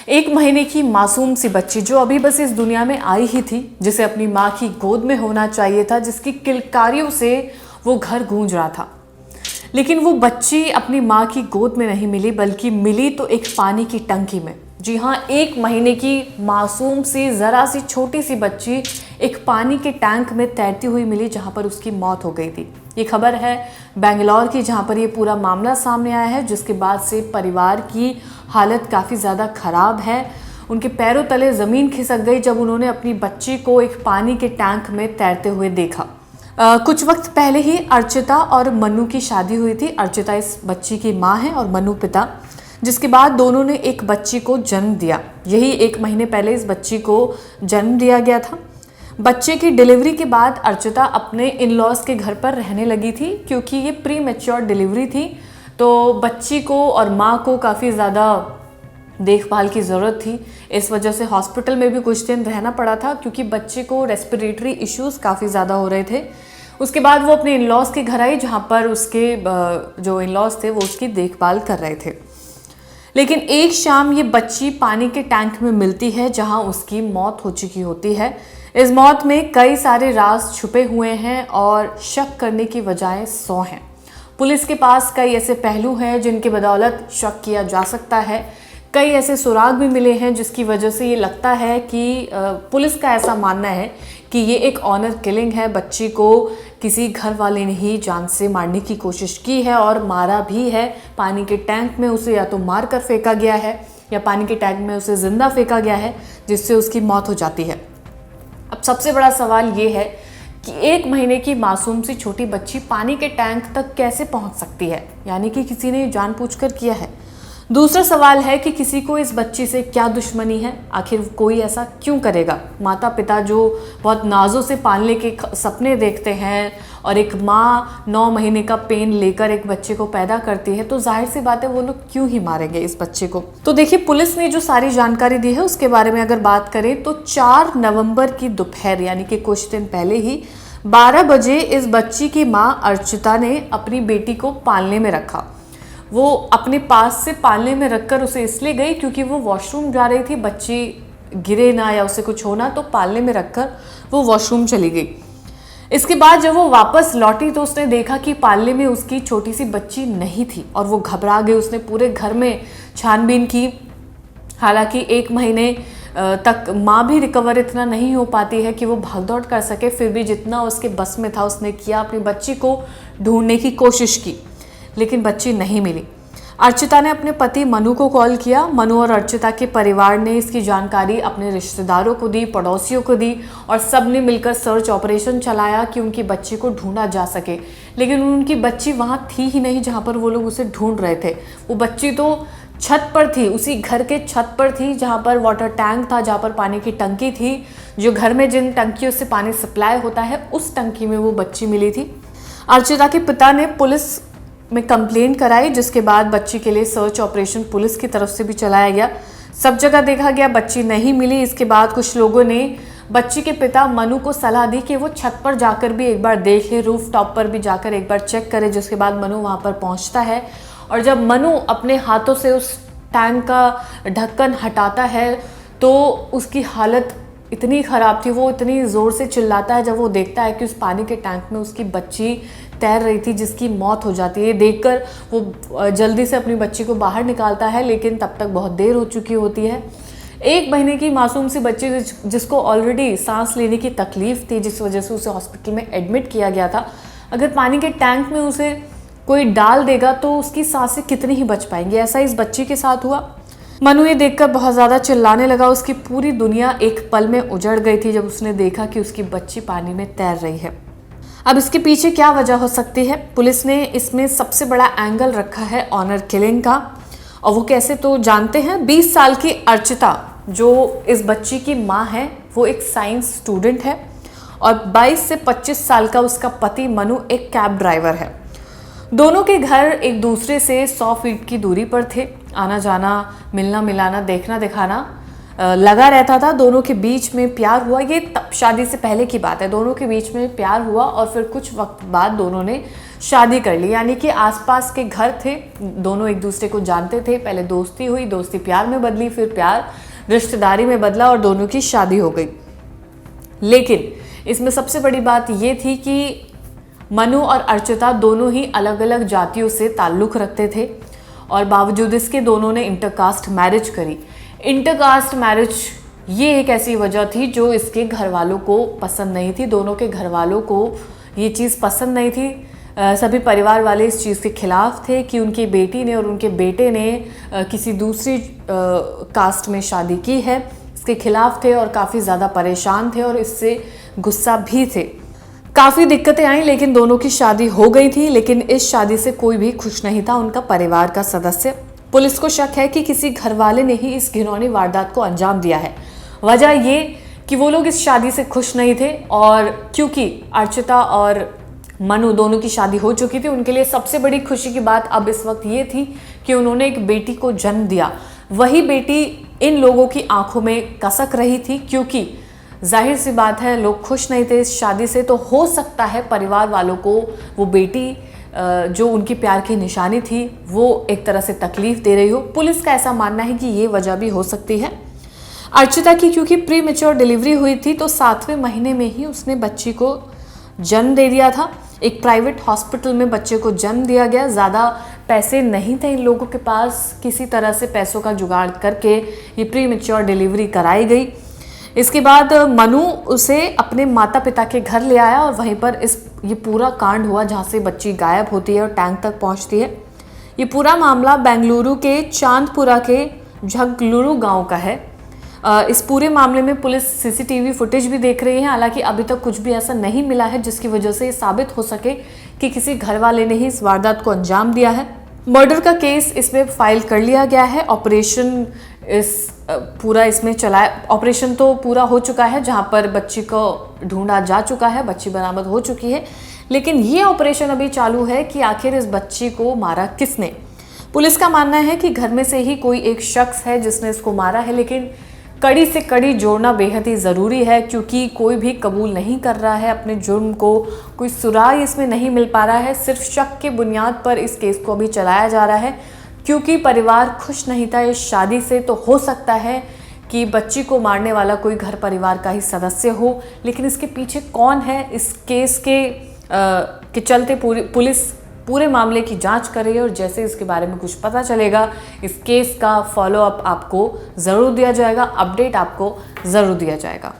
एक महीने की मासूम सी बच्ची जो अभी बस इस दुनिया में आई ही थी, जिसे अपनी माँ की गोद में होना चाहिए था, जिसकी किलकारियों से वो घर गूंज रहा था, लेकिन वो बच्ची अपनी माँ की गोद में नहीं मिली, बल्कि मिली तो एक पानी की टंकी में। जी हाँ, एक महीने की मासूम सी ज़रा सी छोटी सी बच्ची एक पानी के टैंक में तैरती हुई मिली, जहाँ पर उसकी मौत हो गई थी। ये खबर है बेंगलोर की, जहाँ पर ये पूरा मामला सामने आया है, जिसके बाद से परिवार की हालत काफ़ी ज़्यादा ख़राब है। उनके पैरों तले ज़मीन खिसक गई जब उन्होंने अपनी बच्ची को एक पानी के टैंक में तैरते हुए देखा। कुछ वक्त पहले ही अर्चिता और मनु की शादी हुई थी। अर्चिता इस बच्ची की माँ है और मनु पिता, जिसके बाद दोनों ने एक बच्ची को जन्म दिया। यही एक महीने पहले इस बच्ची को जन्म दिया गया था। बच्चे की डिलीवरी के बाद अर्चिता अपने इन लॉज के घर पर रहने लगी थी, क्योंकि ये प्री मैच्योर डिलीवरी थी, तो बच्ची को और माँ को काफ़ी ज़्यादा देखभाल की ज़रूरत थी। इस वजह से हॉस्पिटल में भी कुछ दिन रहना पड़ा था, क्योंकि बच्चे को रेस्पिरेटरी इश्यूज़ काफ़ी ज़्यादा हो रहे थे। उसके बाद वो अपने इन लॉज के घर आई, जहाँ पर उसके जो इन लॉज थे वो उसकी देखभाल कर रहे थे। लेकिन एक शाम ये बच्ची पानी के टैंक में मिलती है, जहाँ उसकी मौत हो चुकी होती है। इस मौत में कई सारे राज छुपे हुए हैं और शक करने की बजाय 100 हैं। पुलिस के पास कई ऐसे पहलू हैं जिनके बदौलत शक किया जा सकता है। कई ऐसे सुराग भी मिले हैं जिसकी वजह से ये लगता है कि पुलिस का ऐसा मानना है कि ये एक ऑनर किलिंग है। बच्ची को किसी घर वाले ने ही जान से मारने की कोशिश की है और मारा भी है। पानी के टैंक में उसे या तो मार कर फेंका गया है या पानी के टैंक में उसे जिंदा फेंका गया है, जिससे उसकी मौत हो जाती है। अब सबसे बड़ा सवाल ये है कि एक महीने की मासूम सी छोटी बच्ची पानी के टैंक तक कैसे पहुंच सकती है, यानी कि किसी ने जानबूझकर किया है। दूसरा सवाल है कि किसी को इस बच्ची से क्या दुश्मनी है, आखिर कोई ऐसा क्यों करेगा। माता पिता जो बहुत नाजों से पालने के सपने देखते हैं और एक माँ 9 महीने का पेन लेकर एक बच्चे को पैदा करती है, तो जाहिर सी बात है वो लोग क्यों ही मारेंगे इस बच्चे को। तो देखिए, पुलिस ने जो सारी जानकारी दी है उसके बारे में अगर बात करें तो 4 नवंबर की दोपहर, यानी कि कुछ दिन पहले ही 12 बजे इस बच्ची की माँ अर्चिता ने अपनी बेटी को पालने में रखा। वो अपने पास से पालने में रखकर उसे इसलिए गई क्योंकि वो वॉशरूम जा रही थी, बच्ची गिरे ना या उसे कुछ होना, तो पालने में रखकर वो वॉशरूम चली गई। इसके बाद जब वो वापस लौटी तो उसने देखा कि पालने में उसकी छोटी सी बच्ची नहीं थी और वो घबरा गई। उसने पूरे घर में छानबीन की। हालांकि 1 महीने तक माँ भी रिकवर इतना नहीं हो पाती है कि वो भाग दौड़ कर सके, फिर भी जितना उसके बस में था उसने किया। अपनी बच्ची को ढूंढने की कोशिश की, लेकिन बच्ची नहीं मिली। अर्चिता ने अपने पति मनु को कॉल किया। मनु और अर्चिता के परिवार ने इसकी जानकारी अपने रिश्तेदारों को दी, पड़ोसियों को दी, और सब ने मिलकर सर्च ऑपरेशन चलाया कि उनकी बच्ची को ढूंढा जा सके। लेकिन उनकी बच्ची वहाँ थी ही नहीं जहाँ पर वो लोग उसे ढूंढ रहे थे। वो बच्ची तो छत पर थी, उसी घर के छत पर थी जहाँ पर वाटर टैंक था, जहाँ पर पानी की टंकी थी। जो घर में जिन टंकियों से पानी सप्लाई होता है उस टंकी में वो बच्ची मिली थी। अर्चिता के पिता ने पुलिस में कंप्लेंट कराई, जिसके बाद बच्ची के लिए सर्च ऑपरेशन पुलिस की तरफ से भी चलाया गया। सब जगह देखा गया, बच्ची नहीं मिली। इसके बाद कुछ लोगों ने बच्ची के पिता मनु को सलाह दी कि वो छत पर जाकर भी एक बार देखे, रूफ टॉप पर भी जाकर एक बार चेक करे। जिसके बाद मनु वहाँ पर पहुँचता है और जब मनु अपने हाथों से उस टैंक का ढक्कन हटाता है तो उसकी हालत इतनी ख़राब थी, वो इतनी ज़ोर से चिल्लाता है जब वो देखता है कि उस पानी के टैंक में उसकी बच्ची तैर रही थी, जिसकी मौत हो जाती है। देखकर वो जल्दी से अपनी बच्ची को बाहर निकालता है, लेकिन तब तक बहुत देर हो चुकी होती है। 1 महीने की मासूम सी बच्ची जिसको ऑलरेडी सांस लेने की तकलीफ थी, जिस वजह से उसे हॉस्पिटल में एडमिट किया गया था, अगर पानी के टैंक में उसे कोई डाल देगा तो उसकी सांसें कितनी ही बच पाएंगी। ऐसा इस बच्ची के साथ हुआ। मनु ये देखकर बहुत ज़्यादा चिल्लाने लगा। उसकी पूरी दुनिया एक पल में उजड़ गई थी जब उसने देखा कि उसकी बच्ची पानी में तैर रही है। अब इसके पीछे क्या वजह हो सकती है? पुलिस ने इसमें सबसे बड़ा एंगल रखा है ऑनर किलिंग का, और वो कैसे तो जानते हैं। 20 साल की अर्चिता जो इस बच्ची की माँ है, वो एक साइंस स्टूडेंट है और 22 से 25 साल का उसका पति मनु एक कैब ड्राइवर है। दोनों के घर एक दूसरे से 100 फीट की दूरी पर थे। आना जाना, मिलना मिलाना, देखना दिखाना लगा रहता था। दोनों के बीच में प्यार हुआ। ये तब शादी से पहले की बात है। दोनों के बीच में प्यार हुआ और फिर कुछ वक्त बाद दोनों ने शादी कर ली। यानी कि आसपास के घर थे, दोनों एक दूसरे को जानते थे, पहले दोस्ती हुई, दोस्ती प्यार में बदली, फिर प्यार रिश्तेदारी में बदला और दोनों की शादी हो गई। लेकिन इसमें सबसे बड़ी बात ये थी कि मनु और अर्चिता दोनों ही अलग अलग जातियों से ताल्लुक़ रखते थे और बावजूद इसके दोनों ने इंटरकास्ट मैरिज करी। इंटरकास्ट मैरिज ये एक ऐसी वजह थी जो इसके घर वालों को पसंद नहीं थी। दोनों के घर वालों को ये चीज़ पसंद नहीं थी। सभी परिवार वाले इस चीज़ के खिलाफ थे कि उनकी बेटी ने और उनके बेटे ने किसी दूसरी कास्ट में शादी की है, इसके खिलाफ थे और काफ़ी ज़्यादा परेशान थे और इससे गुस्सा भी थे। काफ़ी दिक्कतें आई लेकिन दोनों की शादी हो गई थी। लेकिन इस शादी से कोई भी खुश नहीं था, उनका परिवार का सदस्य। पुलिस को शक है कि किसी घरवाले ने ही इस घिनौनी वारदात को अंजाम दिया है। वजह ये कि वो लोग इस शादी से खुश नहीं थे और क्योंकि अर्चिता और मनु दोनों की शादी हो चुकी थी, उनके लिए सबसे बड़ी खुशी की बात अब इस वक्त ये थी कि उन्होंने एक बेटी को जन्म दिया। वही बेटी इन लोगों की आंखों में कसक रही थी क्योंकि जाहिर सी बात है लोग खुश नहीं थे इस शादी से, तो हो सकता है परिवार वालों को वो बेटी जो उनकी प्यार की निशानी थी वो एक तरह से तकलीफ दे रही हो। पुलिस का ऐसा मानना है कि ये वजह भी हो सकती है। अर्चिता की क्योंकि प्री मैच्योर डिलीवरी हुई थी तो 7वें महीने में ही उसने बच्ची को जन्म दे दिया था। एक प्राइवेट हॉस्पिटल में बच्चे को जन्म दिया गया। ज़्यादा पैसे नहीं थे इन लोगों के पास, किसी तरह से पैसों का जुगाड़ करके ये प्री मैच्योर डिलीवरी कराई गई। इसके बाद मनु उसे अपने माता पिता के घर ले आया और वहीं पर ये पूरा कांड हुआ जहाँ से बच्ची गायब होती है और टैंक तक पहुँचती है। ये पूरा मामला बेंगलुरु के चांदपुरा के झगलुरु गांव का है। इस पूरे मामले में पुलिस सीसीटीवी फुटेज भी देख रही है। हालांकि अभी तक कुछ भी ऐसा नहीं मिला है जिसकी वजह से ये साबित हो सके कि किसी घर वाले ने ही इस वारदात को अंजाम दिया है। मर्डर का केस इसमें फाइल कर लिया गया है। ऑपरेशन इसमें चलाया, ऑपरेशन तो पूरा हो चुका है जहां पर बच्ची को ढूंढा जा चुका है, बच्ची बरामद हो चुकी है। लेकिन ये ऑपरेशन अभी चालू है कि आखिर इस बच्ची को मारा किसने। पुलिस का मानना है कि घर में से ही कोई एक शख्स है जिसने इसको मारा है, लेकिन कड़ी से कड़ी जोड़ना बेहद ही ज़रूरी है क्योंकि कोई भी कबूल नहीं कर रहा है अपने जुर्म को, कोई सुराग इसमें नहीं मिल पा रहा है। सिर्फ शक के बुनियाद पर इस केस को अभी चलाया जा रहा है क्योंकि परिवार खुश नहीं था इस शादी से। तो हो सकता है कि बच्ची को मारने वाला कोई घर परिवार का ही सदस्य हो, लेकिन इसके पीछे कौन है, इस केस के चलते पुलिस पूरे मामले की जांच कर रही है और जैसे इसके बारे में कुछ पता चलेगा इस केस का फॉलोअप आपको ज़रूर दिया जाएगा, अपडेट आपको ज़रूर दिया जाएगा।